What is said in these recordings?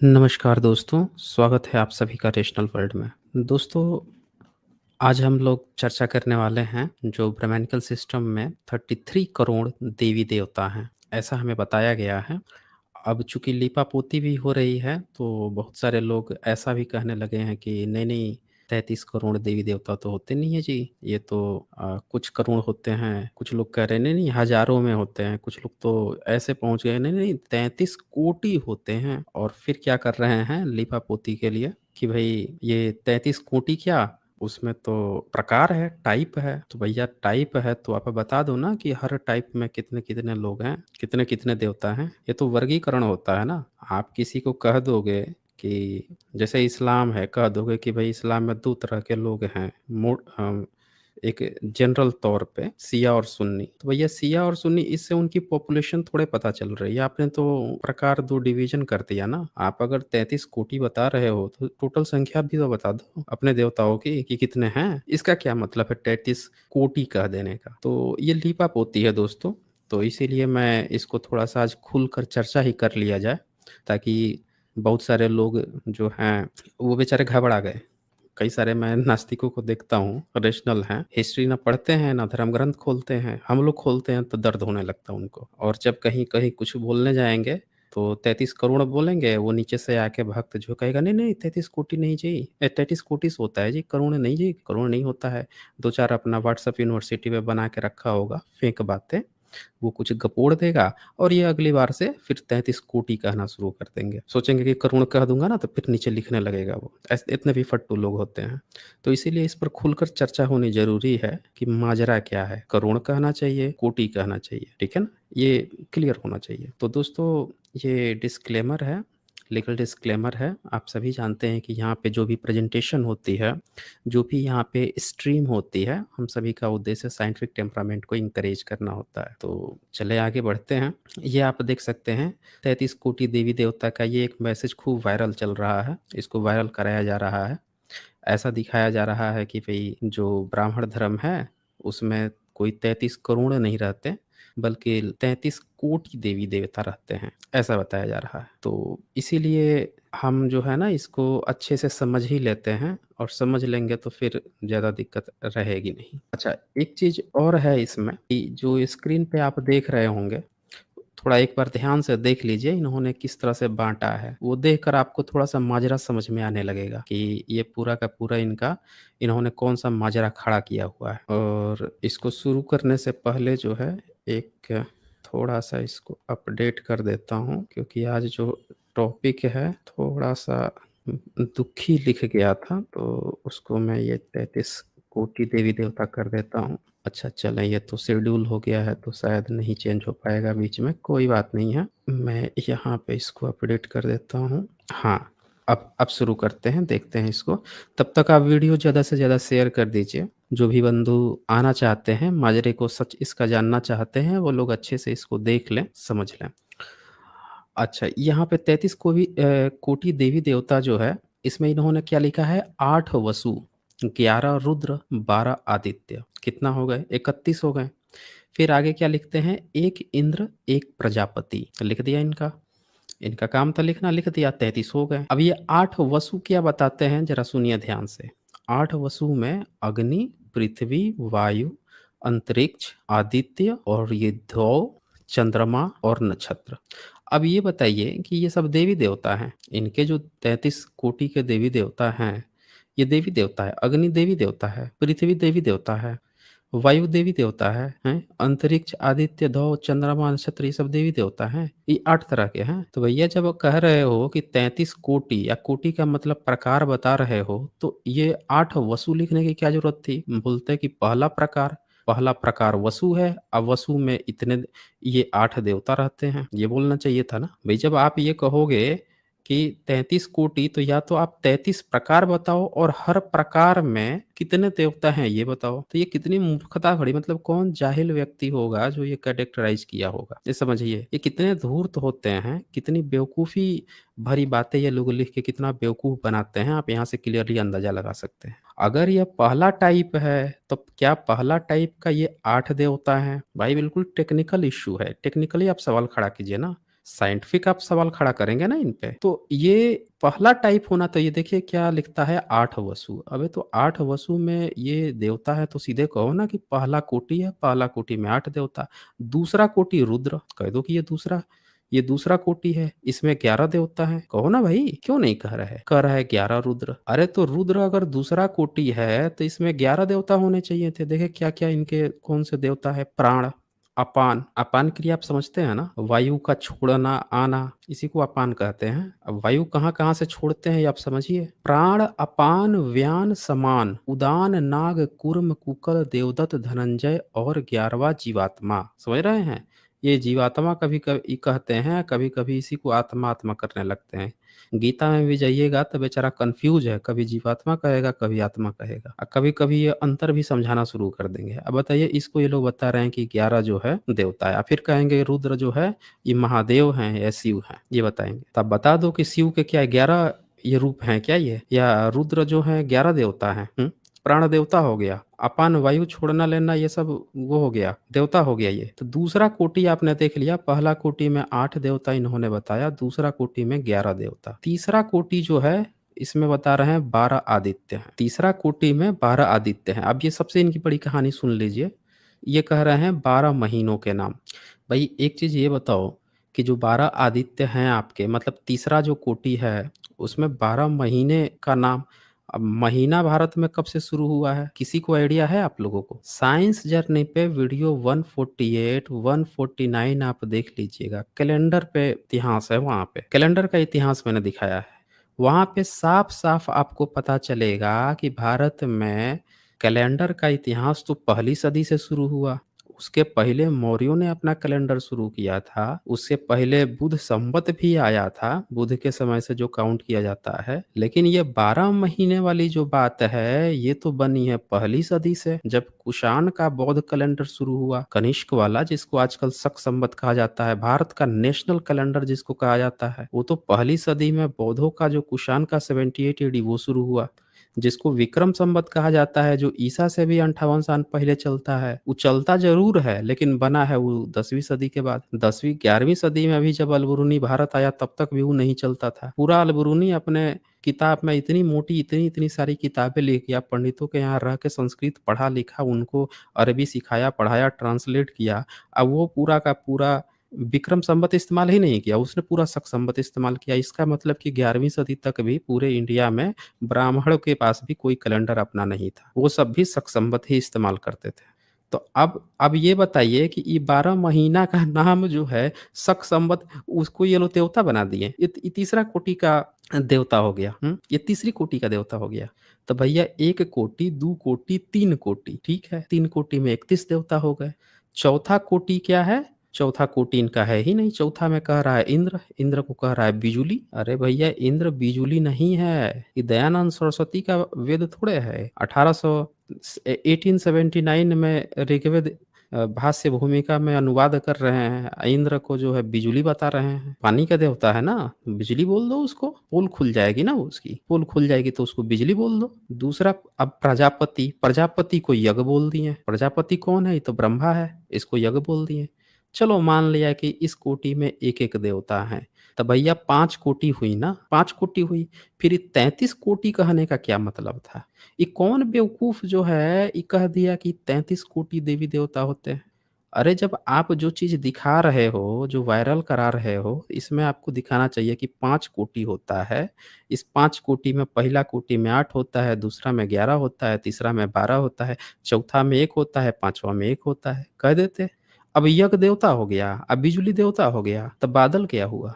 नमस्कार दोस्तों, स्वागत है आप सभी का रेशनल वर्ल्ड में। दोस्तों, आज हम लोग चर्चा करने वाले हैं जो ब्रह्मांडिकल सिस्टम में 33 करोड़ देवी-देवता हैं, ऐसा हमें बताया गया है। अब चूँकि लीपापोती भी हो रही है, तो बहुत सारे लोग ऐसा भी कहने लगे हैं कि नहीं-नहीं 33 करोड़ देवी-देवता तो होते नहीं हैं जी, ये तो कुछ करोड़ होते हैं। कुछ लोग कह रहे हैं नहीं-नहीं हज़ारों में होते हैं, कुछ लोग तो ऐसे पहुँच गए नहीं-नहीं 33 कोटि होते हैं। और फिर क्या कर रहे हैं लीपापोती के लिए कि भई ये 33 कोटि क्या, उसमें तो प्रकार है, टाइप है। तो भैया टाइप है तो आप बता दो ना कि हर टाइप में कितने-कितने लोग हैं, कितने-कितने देवता हैं। ये तो वर्गीकरण होता है ना। आप किसी को कह दोगे कि जैसे इस्लाम है, कह दोगे कि भई इस्लाम में 2 तरह के लोग हैं। एक जनरल तौर पे शिया और सुन्नी। तो भैया शिया और सुन्नी इससे उनकी पॉपुलेशन थोड़े पता चल रही है। आपने तो प्रकार 2 डिवीज़न कर दिया ना। आप अगर 33 कोटि बता रहे हो तो टोटल संख्या भी तो बता दो अपने देवताओं की कि कितने हैं। इसका क्या मतलब है 33 कोटि कह देने का? तो ये लीपापोती है दोस्तों। तो इसीलिए मैं इसको थोड़ा-सा आज खुलकर चर्चा ही कर लिया जाए, ताकि बहुत सारे लोग जो हैं वो बेचारे घबरा गए। कई सारे मैं नास्तिकों को देखता हूँ, रेशनल हैं, हिस्ट्री ना पढ़ते हैं, ना धर्म ग्रंथ खोलते हैं। हम लोग खोलते हैं तो दर्द होने लगता है उनको। और जब कहीं-कहीं कुछ बोलने जाएँगे, तो 33 करोड़ बोलेंगे, वो नीचे से आके भक्त जो कहेगा, "नहीं-नहीं 33 कोटि नहीं जी, 33 कोटिस होता है जी, करोड़ नहीं जी, करोड़ नहीं होता है।" 2-4 अपना व्हाट्सएप यूनिवर्सिटी में बना के रखा होगा, फेक बातें। वो कुछ गपोड़ देगा और ये अगली बार से फिर 33 कोटि कहना शुरू कर देंगे। सोचेंगे कि करुण कह दूँगा ना तो फिर नीचे लिखने लगेगा वो। इतने भी फट्टू लोग होते हैं। तो इसीलिए इस पर खुलकर चर्चा होनी ज़रूरी है कि माजरा क्या है? करुण कहना चाहिए, कोटि कहना चाहिए, ठीक है ना? ये क्लियर होना चाहिए। तो दोस्तों, ये डिस्क्लेमर है, लीगल डिस्क्लेमर है। आप सभी जानते हैं कि यहाँ पे जो भी प्रेज़ेंटेशन होती है, जो भी यहाँ पे स्ट्रीम होती है, हम सभी का उद्देश्य साइंटिफिक टेम्परामेंट को एनकरेज करना होता है। तो चलिए आगे बढ़ते हैं। ये आप देख सकते हैं 33 कोटि देवी-देवता का ये एक मैसेज खूब वायरल चल रहा है। इसको वायरल कराया जा रहा है। ऐसा दिखाया जा रहा है कि भई जो ब्राह्मण धर्म है, उसमें कोई 33 करोड़ नहीं रहते, बल्कि 33 कोटि देवी-देवता रहते हैं, ऐसा बताया जा रहा है। तो इसीलिए हम जो है ना इसको अच्छे से समझ ही लेते हैं और समझ लेंगे तो फिर ज़्यादा दिक्कत रहेगी नहीं। अच्छा, एक चीज़ और है इसमें कि जो स्क्रीन पे आप देख रहे होंगे, थोड़ा एक बार ध्यान से देख लीजिए इन्होंने किस तरह से बाँटा है। वो देखकर आपको थोड़ा-सा माजरा समझ में आने लगेगा कि ये पूरा का पूरा इन्होंने कौन-सा माजरा खड़ा किया हुआ है। और इसको शुरू करने से पहले जो है एक थोड़ा-सा इसको अपडेट कर देता हूँ, क्योंकि आज जो टॉपिक है थोड़ा-सा दुखी लिख गया था, तो उसको मैं ये 33 कोटि देवी-देवता कर देता हूँ। अच्छा चलें, ये तो शेड्यूल हो गया है तो शायद नहीं चेंज हो पाएगा बीच में, कोई बात नहीं है। मैं यहाँ पे इसको अपडेट कर देता हूँ। हाँ, अब शुरू करते हैं, देखते हैं इसको। तब तक आप वीडियो ज़्यादा से ज़्यादा शेयर कर दीजिए। जो भी बंधु आना चाहते हैं, माजरे को सच इसका जानना चाहते हैं, वो लोग अच्छे से इसको देख लें, समझ लें। अच्छा, यहाँ पे 33 कोटि देवी-देवता जो है, इसमें इन्होंने क्या लिखा है 8 वसु, 11 रुद्र, 12 आदित्य। कितना हो गए? 31 हो गए। फिर आगे क्या लिखते हैं 1 इंद्र, 1 प्रजापति। लिख दिया इनका। इनका काम था लिखना, लिख दिया 33 हो गए। अब ये 8 वसु क्या बताते हैं ज़रा सुनिए ध्यान से। 8 वसु में अग्नि, पृथ्वी, वायु, अंतरिक्ष, आदित्य और ये ध्रुव, चंद्रमा और नक्षत्र। अब ये बताइए कि ये सब देवी-देवता हैं। इनके जो 33 कोटि के देवी-देवता हैं, ये देवी-देवता है। अग्नि देवी-देवता है, पृथ्वी देवी-देवता है, वायु देवी देवता है, हैं? अंतरिक्ष, आदित्य, ध्रुव, चंद्रमा, नक्षत्र ये सब देवी देवता हैं। ये 8 तरह के हैं। तो भैया जब आप कह रहे हो कि 33 कोटि या कोटि का मतलब प्रकार बता रहे हो, तो ये 8 वसु लिखने की क्या ज़रूरत थी? बोलते कि पहला प्रकार वसु है, अब वसु में इतने ये 8 देवता रहते हैं। ये बोलना चाहिए था ना। भई जब आप ये कहोगे कि 33 कोटि तो या तो आप 33 प्रकार बताओ और हर प्रकार में कितने देवता हैं ये बताओ। तो ये कितनी मूर्खता खड़ी, मतलब कौन जाहिल व्यक्ति होगा जो ये कैरेक्टराइज़ किया होगा। ये समझिए, ये कितने धूर्त होते हैं, कितनी बेवकूफ़ी भरी बातें ये लोग लिख के कितना बेवकूफ़ बनाते हैं, आप यहाँ से क्लियरली अंदाज़ा लगा सकते हैं। अगर ये पहला टाइप है, तो क्या पहला टाइप का ये 8 देवता हैं? भाई बिल्कुल टेक्निकल इश्यू है, टेक्निकली आप सवाल खड़ा कीजिए ना। साइंटिफिक आप सवाल खड़ा करेंगे ना इन पे। तो ये पहला टाइप होना, तो ये देखिए क्या लिखता है, 8 वसु। अबे तो 8 वसु में ये देवता है तो सीधे कहो ना कि पहला कोटि है, पहला कोटि में 8 देवता। दूसरा कोटि रुद्र, कह दो कि ये दूसरा कोटि है, इसमें 11 देवता हैं। कहो ना भाई, क्यों नहीं कह रहे? कह रहा है 11 रुद्र। अरे तो रुद्र अगर दूसरा कोटि है तो इसमें 11 देवता होने चाहिए थे। देखे क्या-क्या इनके कौन से देवता है? प्राण, अपान। अपान क्रिया आप समझते हैं ना? वायु का छोड़ना, आना, इसी को अपान कहते हैं। अब वायु कहाँ-कहाँ से छोड़ते हैं ये आप समझिए। प्राण, अपान, व्यान, समान, उदान, नाग, कूर्म, कुकल, देवदत्त, धनंजय और 11वां जीवात्मा। समझ रहे हैं? ये जीवात्मा कभी-कभी कहते हैं, कभी-कभी इसी को आत्मा-आत्मा करने लगते हैं। गीता में भी जाइएगा तो बेचारा कन्फ्यूज़ है, कभी जीवात्मा कहेगा, कभी आत्मा कहेगा। कभी-कभी ये अंतर भी समझाना शुरू कर देंगे। अब बताइए, इसको ये लोग बता रहे हैं कि 11 जो है देवता है, फिर कहेंगे रुद्र जो है ये महादेव हैं या शिव हैं, ये बताएँगे। तब बता दो कि शिव के क्या 11 ये रूप हैं क्या ये? या रुद्र जो हैं 11 देवता हैं? प्राण देवता हो गया, अपान वायु छोड़ना लेना ये सब वो हो गया, देवता हो गया ये। तो दूसरा कोटि आपने देख लिया, पहला कोटि में 8 देवता इन्होंने बताया, दूसरा कोटि में 11 देवता। तीसरा कोटि जो है इसमें बता रहे हैं 12 आदित्य हैं। तीसरा कोटि में 12 आदित्य हैं। अब ये सबसे इनकी बड़ी कहानी सुन लीजिए। ये कह रहे हैं 12 महीनों के नाम। भई एक चीज़ ये बताओ कि जो 12 आदित्य हैं आपके, मतलब तीसरा जो कोटि है उसमें 12 महीने का नाम। अब महीना भारत में कब से शुरू हुआ है? किसी को आइडिया है आप लोगों को? साइंस जर्नी पे वीडियो 148, 149 आप देख लीजिएगा। कैलेंडर पे इतिहास है वहाँ पे। कैलेंडर का इतिहास मैंने दिखाया है। वहाँ पे साफ-साफ आपको पता चलेगा कि भारत में कैलेंडर का इतिहास तो पहली सदी से शुरू हुआ। उसके पहले मौर्यों ने अपना कैलेंडर शुरू किया था। उससे पहले बुध संवत भी आया था, बुध के समय से जो काउंट किया जाता है। लेकिन ये 12 महीने वाली जो बात है, ये तो बनी है पहली सदी से, जब कुषाण का बौद्ध कैलेंडर शुरू हुआ। कनिष्क वाला, जिसको आजकल शक संवत कहा जाता है, भारत का नेशनल कैलेंडर जिसको कहा जाता है, वो तो पहली सदी में बौद्धों का जो कुषाण का 78 एडी वो शुरू हुआ। जिसको विक्रम संवत कहा जाता है, जो ईसा से भी 58 साल पहले चलता है। वो चलता ज़रूर है, लेकिन बना है वो 10वीं सदी के बाद। 10वीं 11वीं सदी में भी जब अल-बुरूनी भारत आया तब तक भी वो नहीं चलता था। पूरा अल-बुरूनी अपने किताब में इतनी मोटी, इतनी-इतनी सारी किताबें लिख गया, पंडितों के यहाँ रह के संस्कृत पढ़ा-लिखा, उनको अरबी सिखाया, पढ़ाया, ट्रांसलेट किया। अब वो पूरा का पूरा विक्रम संवत इस्तेमाल ही नहीं किया, उसने पूरा शक संवत इस्तेमाल किया। इसका मतलब कि 11वीं सदी तक भी पूरे इंडिया में ब्राह्मणों के पास भी कोई कैलेंडर अपना नहीं था। वो सब भी शक संवत ही इस्तेमाल करते थे। तो अब ये बताइए कि ये 12 महीना का नाम जो है शक संवत, उसको ये लोग देवता बना दिए। ये तीसरा कोटि का देवता हो गया। ये तीसरी कोटि का देवता हो गया। तो भैया 1 कोटि, 2 कोटि, 3 कोटि, ठीक है? 3 कोटि में 31 देवता हो गए। चौथा कोटि क्या है? चौथा कोटि इनका है ही नहीं। चौथा में कह रहा है इंद्र, इंद्र को कह रहा है बिजुली। अरे भैया, इंद्र बिजुली नहीं है, ये दयानंद सरस्वती का वेद थोड़े है। 1879 में ऋग्वेद भाष्य भूमिका में अनुवाद कर रहे हैं, इंद्र को जो है बिजुली बता रहे हैं। पानी का देवता है ना, बिजली बोल दो उसको, पोल खुल जाएगी ना उसकी, पोल खुल जाएगी तो उसको बिजली बोल दो। दूसरा, अब प्रजापति, प्रजापति को यज्ञ बोल दिए। प्रजापति कौन है? ये तो ब्रह्मा है, इसको यज्ञ बोल दिए। चलो मान लिया कि इस कोटि में एक-एक देवता हैं, तो भैया 5 कोटि हुई ना, 5 कोटि हुई। फिर ये 33 कोटि कहने का क्या मतलब था? ये कौन बेवकूफ़ जो है, ये कह दिया कि 33 कोटि देवी-देवता होते हैं। अरे जब आप जो चीज़ दिखा रहे हो, जो वायरल करा रहे हो, इसमें आपको दिखाना चाहिए कि 5 कोटि होता है। इस 5 कोटि में पहला कोटि में 8 होता है, दूसरा में 11 होता है, तीसरा में 12 होता है, चौथा में 1 होता है, पाँचवाँ में 1 होता है। कह देते। अब यज्ञ देवता हो गया, अब बिजली देवता हो गया, तब बादल क्या हुआ?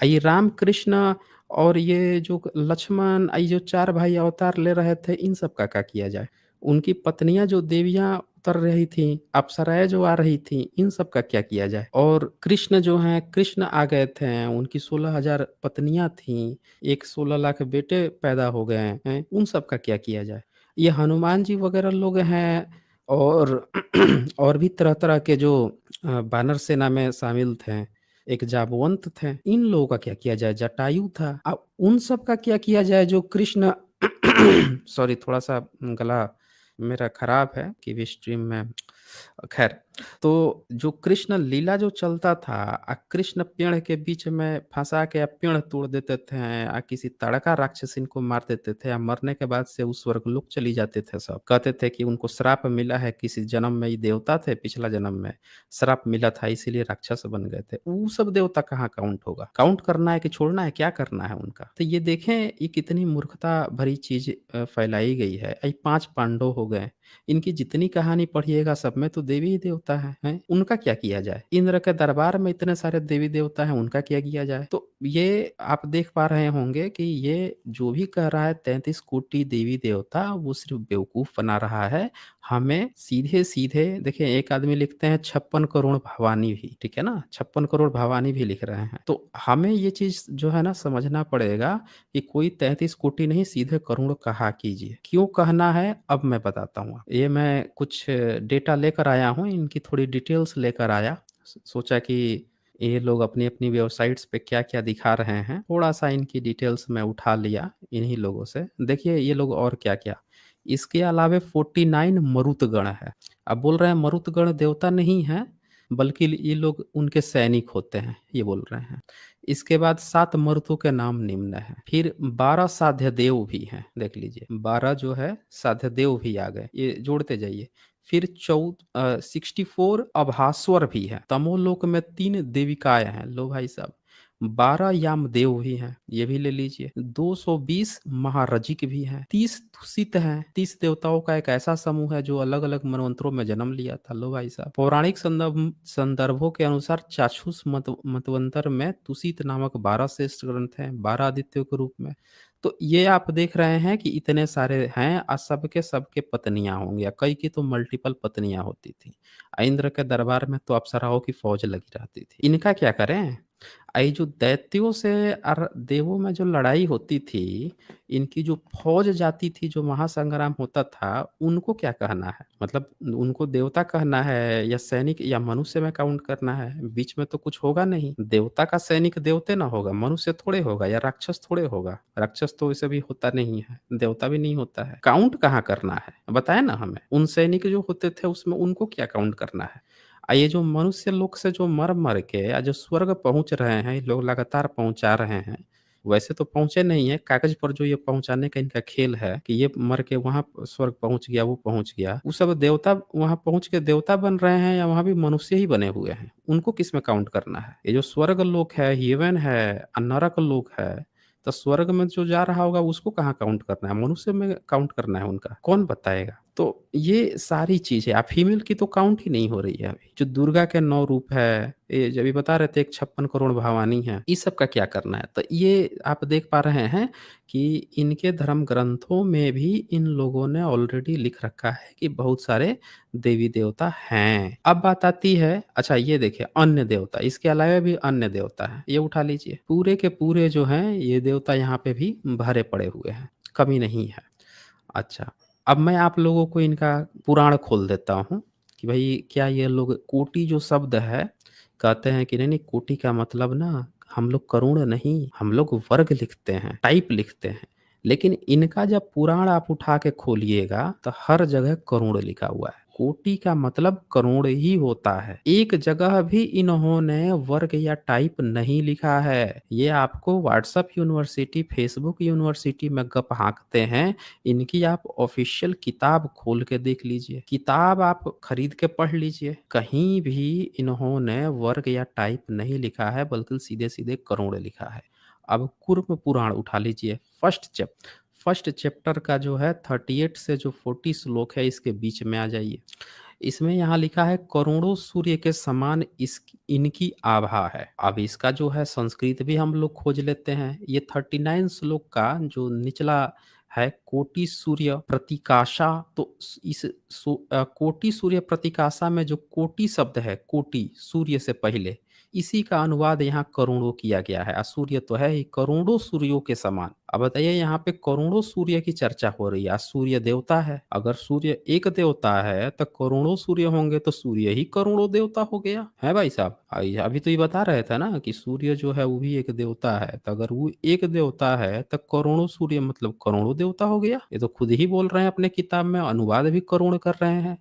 ये राम कृष्ण और ये जो लक्ष्मण, ये जो 4 भाई अवतार ले रहे थे, इन सब का क्या किया जाए? उनकी पत्नियाँ जो देवियाँ उतर रही थीं, अप्सराएँ जो आ रही थीं, इन सब का क्या किया जाए? और कृष्ण जो हैं, कृष्ण आ गए थे, उनकी 16,000 पत्नियाँ थीं, एक 16 लाख बेटे पैदा हो गए हैं, उन सब का क्या किया जाए? ये हनुमान जी वगैरह लोग हैं, और और भी तरह-तरह के जो वानर सेना में शामिल थे, एक जांबवंत थे, इन लोगों का क्या किया जाए? जटायु था। अब उन सब का क्या किया जाए जो कृष्ण सॉरी, थोड़ा-सा गला मेरा खराब है, कि भी स्ट्रीम में खैर, तो जो कृष्ण लीला जो चलता था कृष्ण पेड़ के बीच में फँसा के पेड़ तोड़ देते थे किसी ताड़का राक्षसिन को मार देते थे मरने के बाद से वो स्वर्गलोक चली जाते थे सब। कहते थे कि उनको श्राप मिला है किसी जन्म में ये देवता थे, पिछला जन्म में श्राप मिला था इसीलिए राक्षस बन गए थे। वो सब देवता कहाँ काउंट होगा? काउंट करना है कि छोड़ना है, क्या करना है उनका? तो ये देखें ये कितनी मूर्खता भरी चीज़ फैलाई गई है। 5 पांडव हो गए। इनकी जितनी कहानी पढ़िएगा सब में तो देवी ही देवता हैं। उनका क्या किया जाए? इंद्र के दरबार में इतने सारे देवी देवता हैं, उनका क्या किया जाए? तो ये आप देख पा रहे होंगे कि ये जो भी कह रहा है 33 कोटि देवी देवता वो सिर्फ़ बेवकूफ़ बना रहा है। हमें सीधे-सीधे देखिए एक आदमी लिखते हैं 56 करोड़ भवानी भी, ठीक है ना? 56 करोड़ भवानी भी लिख रहे हैं। तो हमें ये चीज़ जो है ना समझना पड़ेगा कि कोई 33 कोटि नहीं सीधे करोड़ कहा कीजिए। क्यों कहना है अब मैं बताता हूँ। ये मैं कुछ डेटा लेकर आया हूँ, इनकी थोड़ी डिटेल्स लेकर आया। सोचा कि ये लोग अपनी-अपनी वेबसाइट्स पे क्या-क्या दिखा रहे हैं, थोड़ा-सा इनकी डिटेल्स मैं उठा लिया इन्हीं लोगों से। देखिए ये लोग और क्या-क्या इसके अलावे 49 मरुतगण है। अब बोल रहे हैं मरुतगण देवता नहीं हैं, बल्कि ये लोग उनके सैनिक होते हैं, ये बोल रहे हैं। इसके बाद 7 मरुतों के नाम निम्न हैं। फिर 12 साध्य देव भी हैं, देख लीजिए। 12 जो है साध्य देव भी आ गए, ये जोड़ते जाइए। फिर 64 अभास्वर भी हैं। तमोलोक में 3 देविकाएँ हैं, लो भाई साहब। 12 यामदेव भी हैं, ये भी ले लीजिए। 220 महारजिक भी हैं। 30 तुसित हैं। 30 देवताओं का एक ऐसा समूह है जो अलग-अलग मनवंतरों में जन्म लिया था, लो भाई साहब। पौराणिक संदर्भों के अनुसार चाक्षुष मतवंतर में तुसित नामक 12 श्रेष्ठ ग्रंथ हैं, 12 आदित्यों के रूप में। तो ये आप देख रहे हैं कि इतने सारे हैं सबके सबके पत्नियाँ होंगी कई की तो मल्टीपल पत्नियाँ होती थी। इंद्र के दरबार में तो अप्सराओं की फौज लगी रहती थी। इनका क्या करें? ये जो दैत्यों से और देवों में जो लड़ाई होती थी, इनकी जो फौज जाती थी, जो महासंग्राम होता था, उनको क्या कहना है? मतलब उनको देवता कहना है या सैनिक या मनुष्य में काउंट करना है? बीच में तो कुछ होगा नहीं। देवता का सैनिक देवते ना होगा, मनुष्य थोड़े होगा या राक्षस थोड़े होगा। राक्षस तो वैसे भी होता नहीं है, देवता भी नहीं होता है। काउंट कहाँ करना है? बताएँ ना हमें। उन सैनिक जो होते थे उसमें उनको क्या काउंट करना है? ये जो मनुष्य लोक से जो मर-मर के जो स्वर्ग पहुँच रहे हैं, ये लोग लगातार पहुँचा रहे हैं। वैसे तो पहुँचे नहीं हैं, कागज़ पर जो ये पहुँचाने का इनका खेल है कि ये मर के वहाँ स्वर्ग पहुँच गया, वो पहुँच गया। वो सब देवता वहाँ पहुँच के देवता बन रहे हैं या वहाँ भी मनुष्य ही बने हुए हैं? उनको किसमें काउंट करना है? ये जो स्वर्ग लोक है, हेवन है नरक लोक है, तो स्वर्ग में जो जा रहा होगा उसको कहाँ काउंट करना है? मनुष्य में काउंट करना है उनका, कौन बताएगा? तो ये सारी चीज़ें फीमेल की तो काउंट ही नहीं हो रही है अभी। जो दुर्गा के 9 रूप है, ये जब भी बता रहे थे एक 56 करोड़ भवानी हैं, इस सब का क्या करना है? तो ये आप देख पा रहे हैं कि इनके धर्म ग्रंथों में भी इन लोगों ने ऑलरेडी लिख रखा है कि बहुत सारे देवी-देवता हैं। अब बात आती है अच्छा ये देखिए अन्य देवता, इसके अलावा भी अन्य देवता हैं, ये उठा लीजिए। पूरे के पूरे जो हैं ये देवता यहाँ पे भी भरे पड़े हुए हैं, कमी नहीं है। अच्छा, अब मैं आप लोगों को इनका पुराण खोल देता हूँ कि भई क्या ये लोग कोटि जो शब्द है, कहते हैं कि नहीं-नहीं कोटि का मतलब ना हम लोग करोड़ नहीं, हम लोग वर्ग लिखते हैं, टाइप लिखते हैं। लेकिन इनका जब पुराण आप उठा के खोलिएगा, तो हर जगह करोड़ लिखा हुआ है। कोटि का मतलब करोड़ ही होता है। एक जगह भी इन्होंने वर्ग या टाइप नहीं लिखा है। ये आपको व्हाट्सएप यूनिवर्सिटी, फेसबुक यूनिवर्सिटी में गप हाँकते हैं, इनकी आप ऑफ़िशियल किताब खोल के देख लीजिए। किताब आप खरीद के पढ़ लीजिए। कहीं भी इन्होंने वर्ग या टाइप नहीं लिखा है बल्कि सीधे-सीधे करोड़ लिखा है। अब कूर्म पुराण उठा लीजिए फर्स्ट चैप्टर का जो है 38 से जो 40 श्लोक है इसके बीच में आ जाइए। इसमें यहाँ लिखा है करोड़ों सूर्य के समान इस इनकी आभा है। अब इसका जो है संस्कृत भी हम लोग खोज लेते हैं। ये 39 श्लोक का जो निचला है कोटि सूर्य प्रतिकाशा तो कोटि सूर्य प्रतिकाशा में जो कोटि शब्द है कोटि सूर्य से पहले इसी का अनुवाद यहाँ करोड़ों किया गया है। सूर्य तो है ही करोड़ों सूर्यों के समान। अब बताइए यहाँ पे करोड़ों सूर्य की चर्चा हो रही है। सूर्य देवता है। अगर सूर्य एक देवता है तो करोड़ों सूर्य होंगे तो सूर्य ही करोड़ों देवता हो गया है भाई साहब। अभी तो ये बता रहे थे ना कि सूर्य जो है वो भी एक देवता है। तो अगर वो एक देवता है तो करोड़ों सूर्य मतलब करोड़ों देवता हो गया। ये तो खुद ही बोल रहे हैं अपने किताब में अनुवाद भी करोड़ कर रहे हैं।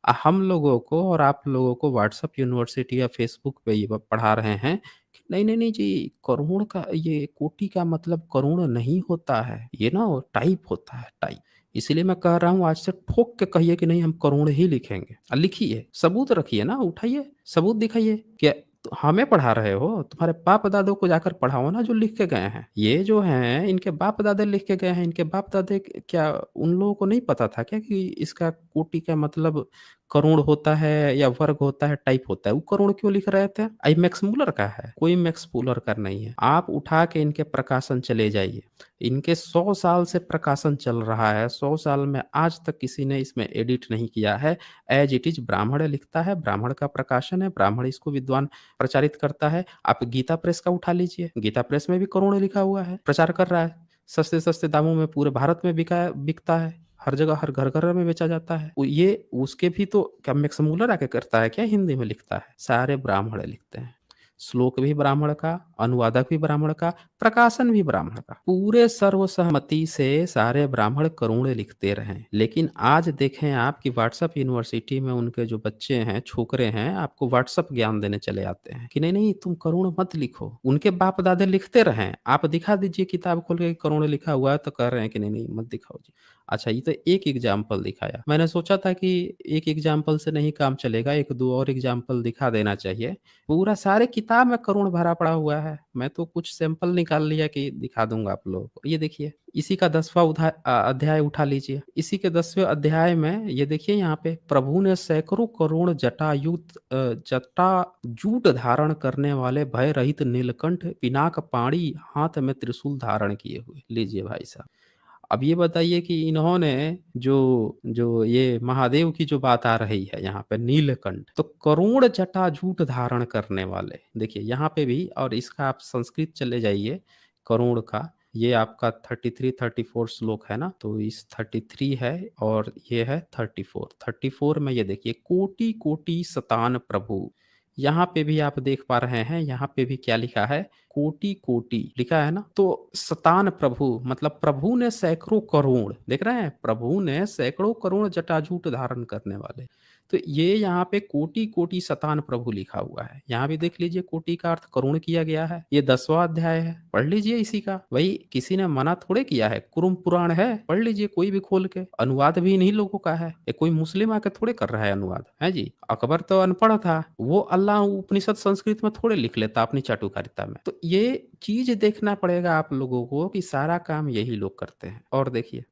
हम लोगों को और आप लोगों को व्हाट्सएप यूनिवर्सिटी या फेसबुक पे ये पढ़ा रहे हैं कि नहीं, नहीं, नहीं जी, करोड़ का ये कोटि का मतलब करोड़ नहीं होता है, ये ना वो टाइप होता है, टाइप। इसीलिए मैं कह रहा हूँ आज से ठोक के कहिए कि नहीं हम करोड़ ही लिखेंगे। लिखिए, सबूत रखिए ना, उठाइए, सबूत दिखाइए। क्या तो हमें पढ़ा रहे हो? तुम्हारे बाप-दादों को जाकर पढ़ाओ ना जो लिख के गए हैं। ये जो हैं इनके बाप-दादा लिख के गए हैं, इनके बाप-दादे क्या उन लोगों को नहीं पता था क्या कि इसका कोटि का मतलब करोड़ होता है या वर्ग होता है, टाइप होता है? वो करोड़ क्यों लिख रहे थे? ये मैक्स मूलर का है, कोई मैक्स मूलर का नहीं है। आप उठा के इनके प्रकाशन चले जाइए। इनके 100 साल से प्रकाशन चल रहा है, 100 साल में आज तक किसी ने इसमें एडिट नहीं किया है। ऐज़ इट इज़ ब्राह्मण लिखता है, ब्राह्मण का प्रकाशन है, ब्राह्मण इसको विद्वान प्रचारित करता है। आप गीता प्रेस का उठा लीजिए, गीता प्रेस में भी करोड़ों लिखा हुआ है, प्रचार कर रहा है। सस्ते-सस्ते दामों में पूरे भारत में बिकता है। हर जगह, हर घर-घर में बेचा जाता है। ये उसके भी तो क्या मैक्स मूलर आके करता है क्या हिंदी में लिखता है? सारे ब्राह्मण लिखते हैं। श्लोक भी ब्राह्मण का, अनुवादक भी ब्राह्मण का, प्रकाशन भी ब्राह्मण का। पूरे सर्वसहमति से सारे ब्राह्मण करुण लिखते रहे। लेकिन आज देखें आप कि व्हाट्सएप यूनिवर्सिटी में उनके जो बच्चे हैं, छोकरे हैं, आपको व्हाट्सएप ज्ञान देने चले आते हैं कि नहीं, नहीं तुम करुण मत लिखो। उनके बाप-दादा लिखते रहे, आप दिखा दीजिए किताब खोल के करुण लिखा हुआ है तो कह रहे हैं कि नहीं, नहीं मत दिखाओ जी। अच्छा ये तो एक एग्ज़ाम्पल दिखाया। मैंने सोचा था कि एक एग्ज़ाम्पल से नहीं काम चलेगा, 1-2 और एग्ज़ाम्पल दिखा देना चाहिए। पूरा सारे किताब में करुण भरा पड़ा हुआ है। मैं तो कुछ सैंपल निकाल लिया कि दिखा दूँगा आप लोगों को। ये देखिए, इसी का 10वाँ अध्याय उठा लीजिए। इसी के 10वें अध्याय में ये देखिए यहाँ पे प्रभु ने सैकड़ों करोड़ जटाजूट धारण करने वाले भय रहित नीलकंठ पिनाक पाणी हाथ में त्रिशूल धारण किए हुए। लीजिए भाई साहब। अब ये बताइए कि इन्होंने जो जो ये महादेव की जो बात आ रही है यहाँ पे नीलकंठ, तो करोड़ जटाजूट धारण करने वाले, देखिए यहाँ पे भी और इसका आप संस्कृत चले जाइए, करोड़ का, ये आपका 33-34 श्लोक है ना, तो इस 33 है और ये है 34, 34 में ये देखिए कोटि-कोटि सतान प्रभु, यहाँ पे भी आप देख पा रहे हैं, यहाँ पे भी क्या लिखा है, कोटि-कोटि लिखा है ना, तो सतान प्रभु मतलब प्रभु ने सैकड़ों करोड़, देख रहे हैं? प्रभु ने सैकड़ों करोड़ जटाजूट धारण करने वाले। तो ये यहाँ पे कोटि-कोटि सतान प्रभु लिखा हुआ है। यहाँ भी देख लीजिए कोटि का अर्थ करोड़ किया गया है। ये 10वाँ अध्याय है, पढ़ लीजिए इसी का। भई किसी ने मना थोड़े किया है, कुरुम पुराण है, पढ़ लीजिए कोई भी खोल के। अनुवाद भी इन्हीं लोगों का है। ये कोई मुस्लिम आके थोड़े कर रहा है अनुवाद, हैं जी? अकबर तो अनपढ़ था, वो अल्लाह उपनिषद संस्कृत में थोड़े लिख लेता अपनी चाटुकारिता में। तो ये चीज़ देखना पड़ेगा आप लोगों को कि सारा काम यही लोग करते हैं। और देखिए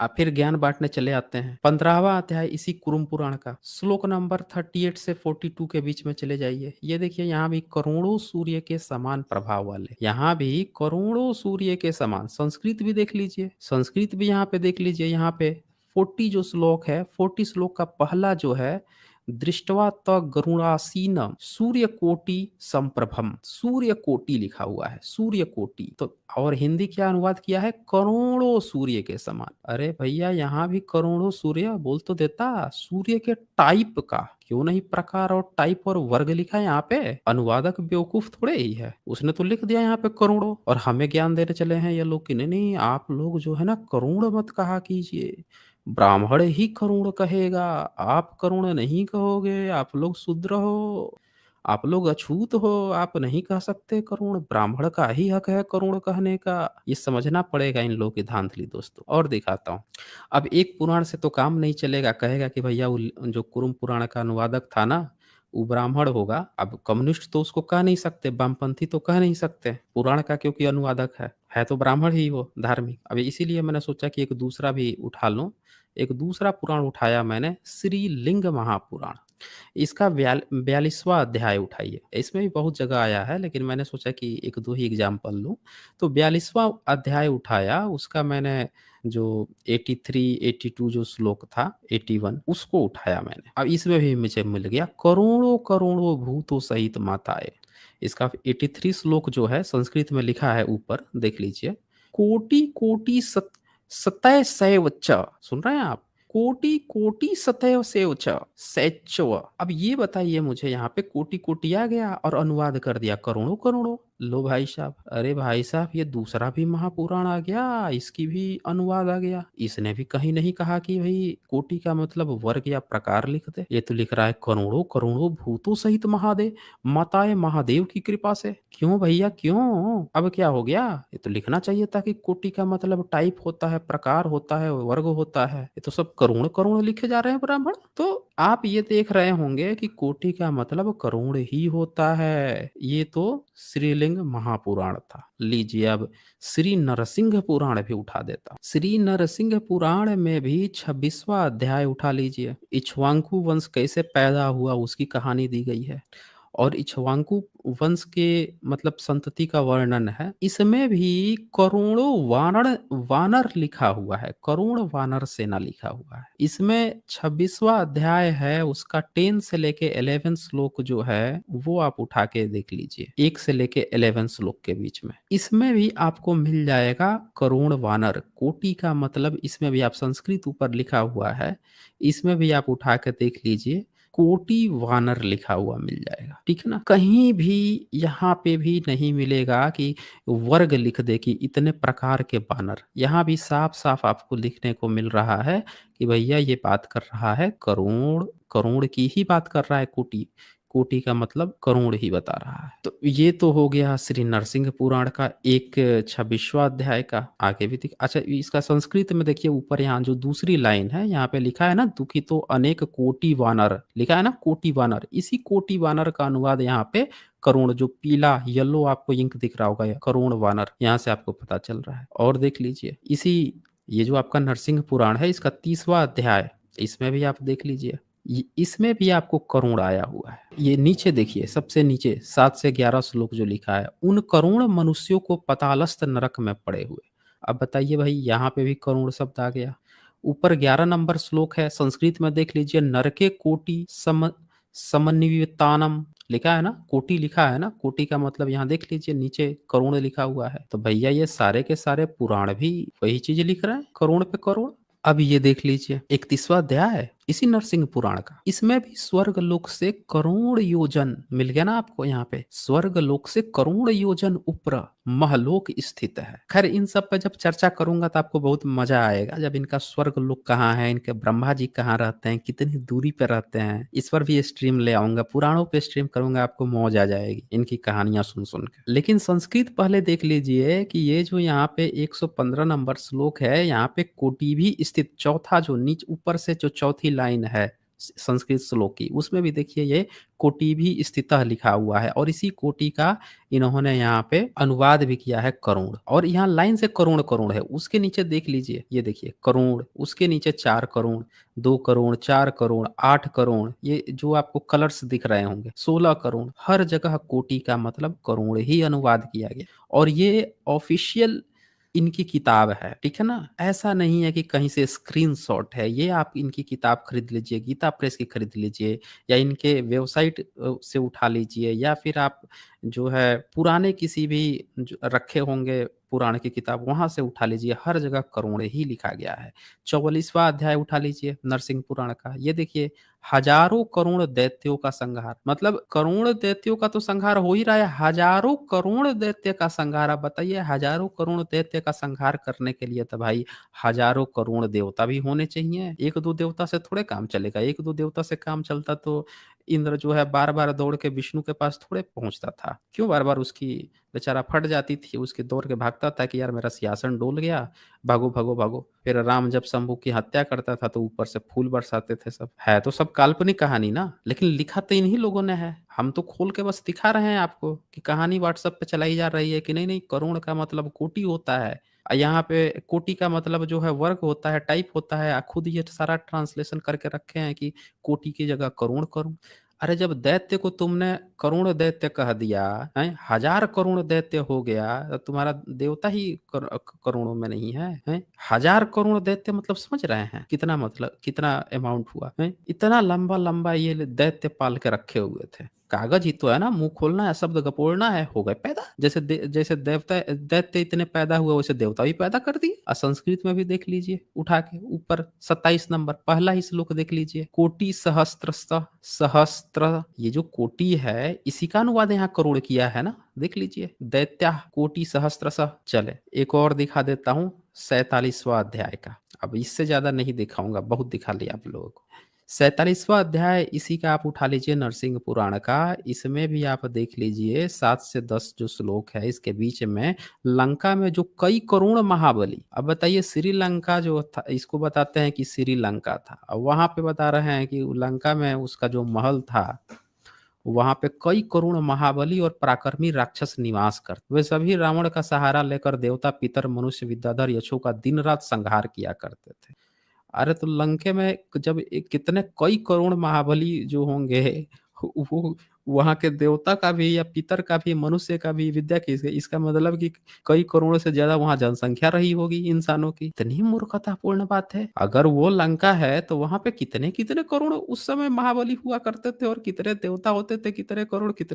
आप फिर ज्ञान बाँटने चले आते हैं। 15वाँ अध्याय इसी कुरुम पुराण का, श्लोक नंबर 38 से 42 के बीच में चले जाइए। ये देखिए यहाँ भी करोड़ों सूर्य के समान प्रभाव वाले, यहाँ भी करोड़ों सूर्य के समान, संस्कृत भी देख लीजिए, संस्कृत भी यहाँ पे देख लीजिए, यहाँ पे 40 जो श्लोक है, 40 श्लोक का पहला जो है, दृष्ट्वा त गरुड़ासीनम सूर्यकोटि संप्रभम, सूर्यकोटि लिखा हुआ है, सूर्यकोटि। तो और हिंदी क्या अनुवाद किया है, करोड़ों सूर्य के समान। अरे भैया यहाँ भी करोड़ों सूर्य बोल तो देता, सूर्य के टाइप का, क्यों नहीं प्रकार और टाइप और वर्ग लिखा है यहाँ पे। अनुवादक बेवकूफ थोड़े ही है, उसने तो लिख दिया यहाँ पे करोड़ों, और हमें ज्ञान देने चले हैं ये लोग कि नहीं नहीं आप लोग जो है ना करोड़ मत कहा कीजिए, ब्राह्मण ही करुण कहेगा, आप करुण नहीं कहोगे, आप लोग शूद्र हो, आप लोग अछूत हो, आप नहीं कह सकते करुण, ब्राह्मण का ही हक है करुण कहने का। ये समझना पड़ेगा इन लोगों की धांधली दोस्तों। और दिखाता हूँ। अब एक पुराण से तो काम नहीं चलेगा, कहेगा कि भैया वो जो कुरुम पुराण का अनुवादक था ना, वो ब्राह्मण होगा। अब कम्युनिस्ट तो उसको कह नहीं सकते, वामपंथी तो कह नहीं सकते, पुराण का क्योंकि अनुवादक है तो ब्राह्मण ही वो, धार्मिक। अब इसीलिए मैंने सोचा कि एक दूसरा भी उठा लूँ। एक दूसरा पुराण उठाया मैंने, श्री लिंग महापुराण। इसका 42वां अध्याय उठाइए। इसमें भी बहुत जगह आया है, लेकिन मैंने सोचा कि 1-2 ही एग्ज़ाम्पल लूँ। तो 42वां अध्याय उठाया, उसका मैंने जो 83, 82 जो श्लोक था, 81 उसको उठाया मैंने। अब इसमें भी मुझे मिल गया करोड़ों-करोड़ों भूतों सहित माताएँ। इसका 83 श्लोक जो है संस्कृत में लिखा है ऊपर, देख लीजिए। कोटि-कोटि सतय सैव च, सुन रहे हैं आप? कोटि-कोटि सतैव सेव च, सैच्चव। अब ये बताइए मुझे यहाँ पे कोटि-कोटि आ गया और अनुवाद कर दिया करोड़ों-करोड़ों। लो भाई साहब, अरे भाई साहब ये दूसरा भी महापुराण आ गया, इसकी भी अनुवाद आ गया। इसने भी कहीं नहीं कहा कि भई कोटि का मतलब वर्ग या प्रकार लिख दे। ये तो लिख रहा है करोड़ों-करोड़ों भूतों सहित महादेव, माताएँ महादेव की कृपा से। क्यों भैया क्यों? अब क्या हो गया? ये तो लिखना चाहिए था कि कोटि का मतलब टाइप होता है, प्रकार होता है, वर्ग होता है। ये तो सब करोड़-करोड़ लिखे जा रहे हैं ब्राह्मण। तो आप ये देख रहे होंगे कि कोटि का मतलब करोड़ ही होता है। ये तो श्रीलिंग महापुराण था। लीजिए अब श्री नरसिंह पुराण भी उठा देता हूँ। श्री नरसिंह पुराण में भी 26वां अध्याय उठा लीजिए। इक्ष्वाकु वंश कैसे पैदा हुआ उसकी कहानी दी गई है। और इक्ष्वाकु वंश के मतलब संतति का वर्णन है। इसमें भी करोड़ों वानर वानर लिखा हुआ है, करोड़ वानर सेना लिखा हुआ है। इसमें 26वां अध्याय है, उसका 10 से लेके 11 श्लोक जो है वो आप उठा के देख लीजिए, 1 से लेके 11 श्लोक के बीच में। इसमें भी आपको मिल जाएगा करोड़ वानर। कोटि का मतलब इसमें भी आप संस्कृत ऊपर लिखा हुआ है, इसमें भी आप उठा के देख लीजिए, कोटि वानर लिखा हुआ मिल जाएगा, ठीक है ना? कहीं भी यहाँ पे भी नहीं मिलेगा कि वर्ग लिख दे कि इतने प्रकार के वानर। यहाँ भी साफ-साफ आपको लिखने को मिल रहा है कि भैया ये बात कर रहा है करोड़, करोड़ की ही बात कर रहा है कोटि। कोटि का मतलब करोड़ ही बता रहा है। तो ये तो हो गया श्री नरसिंह पुराण का एक 26वां अध्याय का। आगे भी दिख अच्छा इसका संस्कृत में देखिए ऊपर यहाँ जो दूसरी लाइन है, यहाँ पे लिखा है ना दुखितो अनेक कोटि वानर, लिखा है ना कोटि वानर। इसी कोटि वानर का अनुवाद यहाँ पे करोड़ जो पीला येलो आपको इंक दिख रहा होगा, करोड़ वानर, यहाँ से आपको पता चल रहा है। और देख लीजिए इसी ये जो आपका नरसिंह पुराण है इसका 30वां अध्याय, इसमें भी आप देख लीजिए। इसमें भी आपको करुण आया हुआ है। ये नीचे देखिए सबसे नीचे 7 से 11 श्लोक जो लिखा है, उन करुण मनुष्यों को पतालस्थ नरक में पड़े हुए। अब बताइए भाई यहाँ पे भी करुण शब्द आ गया। ऊपर 11 नंबर श्लोक है, संस्कृत में देख लीजिए, नरके कोटि समन्वितानम लिखा है ना, कोटि लिखा है ना, कोटि का मतलब यहाँ देख लीजिए नीचे करुण लिखा हुआ है। तो भैया ये सारे के सारे पुराण भी वही चीज लिख रहे हैं, करोड़ पे करोड़। अब ये देख लीजिए 31वां अध्याय है इसी नरसिंह पुराण का, इसमें भी स्वर्ग लोक से करोड़ योजन मिल गया ना आपको। यहाँ पे स्वर्ग लोक से करोड़ योजन ऊपर महलोक स्थित है। खैर इन सब पे जब चर्चा करूंगा तो आपको बहुत मजा आएगा, जब इनका स्वर्ग लोक कहाँ है, इनके ब्रह्मा जी कहाँ रहते हैं, कितनी दूरी पे रहते हैं, इस पर भी स्ट्रीम ले आऊंगा, पुराणों पे स्ट्रीम करूंगा, आपको मौज आ जाएगी इनकी कहानियां सुन सुन के। लेकिन संस्कृत पहले देख लीजिए कि ये जो यहाँ पे 115 नंबर श्लोक है, यहाँ पे कोटि भी स्थित, चौथा जो नीचे ऊपर से जो चौथी लाइन है संस्कृत श्लोक की, उसमें भी देखिए ये कोटि भी स्थितः लिखा हुआ है। और इसी कोटि का इन्होंने यहाँ पे अनुवाद भी किया है करोड़। और यहाँ लाइन से करोड़ करोड़ है, उसके नीचे देख लीजिए, ये देखिए करोड़, उसके नीचे 4 करोड़, 2 करोड़, 4 करोड़, 8 करोड़, ये जो आपको कलर्स दिख रहे होंगे, 16 करोड़, हर जगह कोटि का मतलब करोड़ ही अनुवाद किया गया। और ये ऑफिशियल इनकी किताब है, ठीक है ना? ऐसा नहीं है कि कहीं से स्क्रीनशॉट है। ये आप इनकी किताब खरीद लीजिए, गीता प्रेस की खरीद लीजिए, या इनके वेबसाइट से उठा लीजिए, या फिर आप जो है पुराने किसी भी जो रखे होंगे पुराण की किताब, वहां से उठा लीजिए। हर जगह करोड़ ही लिखा गया है। 44वां अध्याय उठा लीजिए नरसिंह पुराण का, ये देखिए, हजारों करोड़ दैत्यों का संहार, मतलब करोड़ दैत्यों का तो संहार हो ही रहा है, हजारों करोड़ दैत्य का संहार। आप बताइए, हजारों करोड़ दैत्य का संहार करने के लिए तो भाई हजारों करोड़ देवता भी होने चाहिए। एक दो देवता से थोड़े काम चलेगा। एक दो देवता से काम चलता तो इंद्र जो है बार बार दौड़ के विष्णु के पास थोड़े पहुंचता था। क्यों बार बार उसकी बेचारा फट जाती थी, उसके दौड़ के भागता था कि यार मेरा सिंहासन डोल गया, भागो भागो भागो। फिर राम जब शंभू की हत्या करता था तो ऊपर से फूल बरसाते थे। सब है तो सब काल्पनिक कहानी ना, लेकिन लिखा तो इन्हीं लोगों ने है। हम तो खोल के बस दिखा रहे हैं आपको कि कहानी व्हाट्सएप पे चलाई जा रही है कि नहीं नहीं, करोड़ का मतलब कोटि होता है। यहाँ पे कोटि का मतलब जो है वर्ग होता है, टाइप होता है। खुद ये सारा ट्रांसलेशन करके रखे हैं कि कोटि की जगह करोड़ करूं। अरे जब दैत्य को तुमने करोड़ दैत्य कह दिया है, 1000 करोड़ दैत्य हो गया, तो तुम्हारा देवता ही करोड़ों में नहीं है, हैं? 1000 करोड़ दैत्य मतलब समझ रहे हैं कितना, मतलब कितना अमाउंट हुआ है? इतना लंबा लंबा ये दैत्य पाल के रखे हुए थे। कागज ही तो है ना, मुँह खोलना है, शब्द गपोड़ना है, हो गए पैदा। जैसे देवता दैत्य इतने पैदा हुए, वैसे देवता भी पैदा कर दिए। संस्कृत में भी देख लीजिए उठा के ऊपर 27 नंबर पहला ही श्लोक देख लीजिए, कोटि सहस्त्रस्य सहस्त्र, ये जो कोटि है इसी का अनुवाद यहाँ करोड़ किया है ना, देख लीजिए, दैत्याः कोटि सहस्त्रशः। चले एक और दिखा देता हूँ 47वां अध्याय का। अब इससे ज्यादा नहीं दिखाऊंगा, बहुत दिखा लिया आप लोगों को। 47वां अध्याय इसी का आप उठा लीजिए नरसिंह पुराण का। इसमें भी आप देख लीजिए 7 से 10 जो श्लोक है इसके बीच में लंका में जो कई करोड़ महाबली, अब बताइए श्रीलंका जो था इसको बताते हैं कि श्रीलंका था, अब वहां पे बता रहे हैं कि लंका में उसका जो महल था वहां पे कई करोड़ महाबली और पराक्रमी राक्षस निवास करते, वे सभी रावण का सहारा लेकर देवता पितर मनुष्य विद्याधर यक्षों का दिन रात संहार किया करते थे। अरे तो लंके में जब कितने कई करोड़ महाबली जो होंगे वो वहां के देवता का भी या पितर का भी मनुष्य का भी विद्या की, इसका मतलब कि कई करोड़ से ज्यादा वहां जनसंख्या रही होगी इंसानों की। इतनी मूर्खतापूर्ण बात है। अगर वो लंका है तो वहां पे कितने कितने करोड़ उस समय महाबली हुआ करते थे, और कितने देवता होते थे, कितने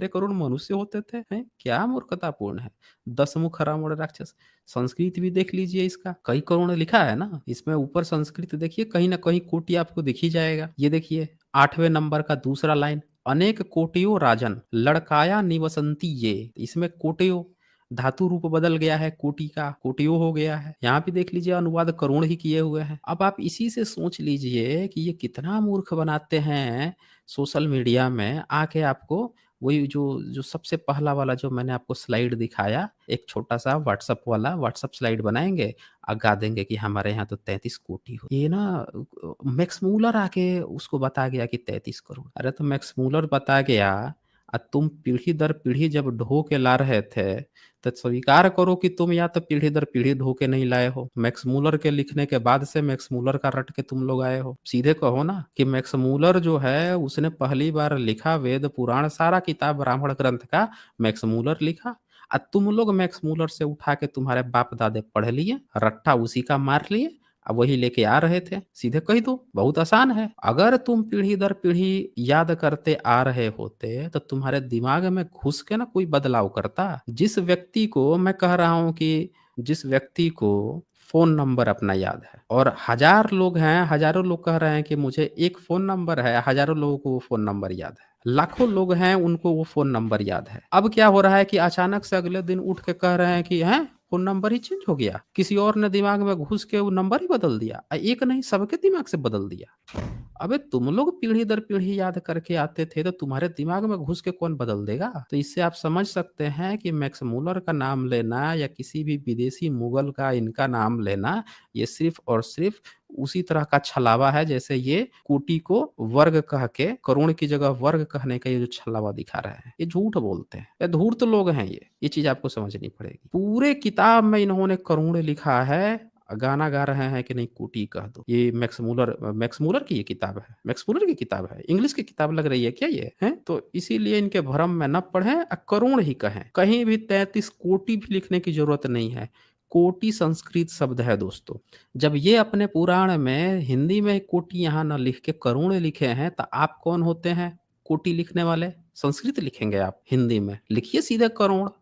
करोड़ मनुष्य होते थे, हैं? क्या मूर्खतापूर्ण है। 10 मुख रावण राक्षस। संस्कृत भी देख लीजिए, इसका कई करोड़ लिखा है ना, इसमें ऊपर संस्कृत देखिए कहीं ना कहीं कोटि आपको दिख ही जाएगा। ये देखिए 8वें नंबर का दूसरा लाइन, अनेक कोटियों राजन लड़काया निवसंती ये, इसमें कोटियों धातु रूप बदल गया है, कोटि का कोटियों हो गया है। यहाँ भी देख लीजिए अनुवाद करोड़ ही किए हुए हैं। अब आप इसी से सोच लीजिए कि ये कितना मूर्ख बनाते हैं सोशल मीडिया में आके आपको। वही जो जो सबसे पहला वाला जो मैंने आपको स्लाइड दिखाया, एक छोटा सा व्हाट्सअप वाला व्हाट्सअप स्लाइड बनाएंगे, गा देंगे कि हमारे यहाँ तो 33 कोटि हो। ये ना मैक्स मूलर आके उसको बता गया कि 33 करोड़। अरे तो मैक्स मूलर बता गया, तुम पीढ़ी दर पीढ़ी जब ढो के ला रहे थे तो स्वीकार करो कि तुम या तो पीढ़ी दर पीढ़ी ढो के नहीं लाए हो। मैक्स मूलर के लिखने के बाद से मैक्स मूलर का रट के तुम लोग आए हो। सीधे कहो ना कि मैक्स मूलर जो है उसने पहली बार लिखा वेद पुराण सारा किताब ब्राह्मण ग्रंथ का मैक्स मूलर लिखा। तुम लोग मैक्स मूलर से उठा के तुम्हारे बाप दादे पढ़ लिए, रट्टा उसी का मार लिए, अब वही लेके आ रहे थे। सीधे कह दो, बहुत आसान है। अगर तुम पीढ़ी दर पीढ़ी याद करते आ रहे होते तो तुम्हारे दिमाग में घुस के ना कोई बदलाव करता। जिस व्यक्ति को मैं कह रहा हूं कि जिस व्यक्ति को फोन नंबर अपना याद है, और हजार लोग हैं, हजारों लोग कह रहे हैं कि मुझे एक फोन नंबर है, हजारों लोगों को वो फोन नंबर याद है, लाखों लोग हैं उनको वो फोन नंबर याद है। अब क्या हो रहा है कि अचानक से अगले दिन उठ के कह रहे हैं कि हैं फोन नंबर ही चेंज हो गया, किसी और ने दिमाग में घुस के वो नंबर ही बदल दिया। एक नहीं, सबके दिमाग से बदल दिया। अबे तुम लोग पीढ़ी दर पीढ़ी याद करके आते थे तो तुम्हारे दिमाग में घुस के कौन बदल देगा। तो इससे आप समझ सकते हैं कि मैक्स मूलर का नाम लेना या किसी भी विदेशी मुगल का इनका नाम लेना, ये सिर्फ और सिर्फ उसी तरह का छलावा है जैसे ये कोटि को वर्ग कह के करोड़ की जगह वर्ग कहने का ये जो छलावा दिखा रहे हैं, ये झूठ बोलते हैं, ये धूर्त लोग हैं। ये चीज आपको समझनी पड़ेगी। पूरे किताब में इन्होंने करोड़ लिखा है, गाना गा रहे हैं कि नहीं कोटि कह दो। ये मैक्स मूलर की ये किताब है, मैक्स मूलर की किताब है, इंग्लिश की किताब लग रही है क्या ये है। तो इसीलिए इनके भ्रम में न पढ़ें, करोड़ ही कहें, कहीं भी 33 कोटि भी लिखने की जरूरत नहीं है। कोटि संस्कृत शब्द है दोस्तों। जब ये अपने पुराण में हिंदी में कोटि यहाँ न लिख के करोड़ लिखे हैं तो आप कौन होते हैं कोटि लिखने वाले। संस्कृत लिखेंगे आप, हिंदी में लिखिए सीधे करोड़।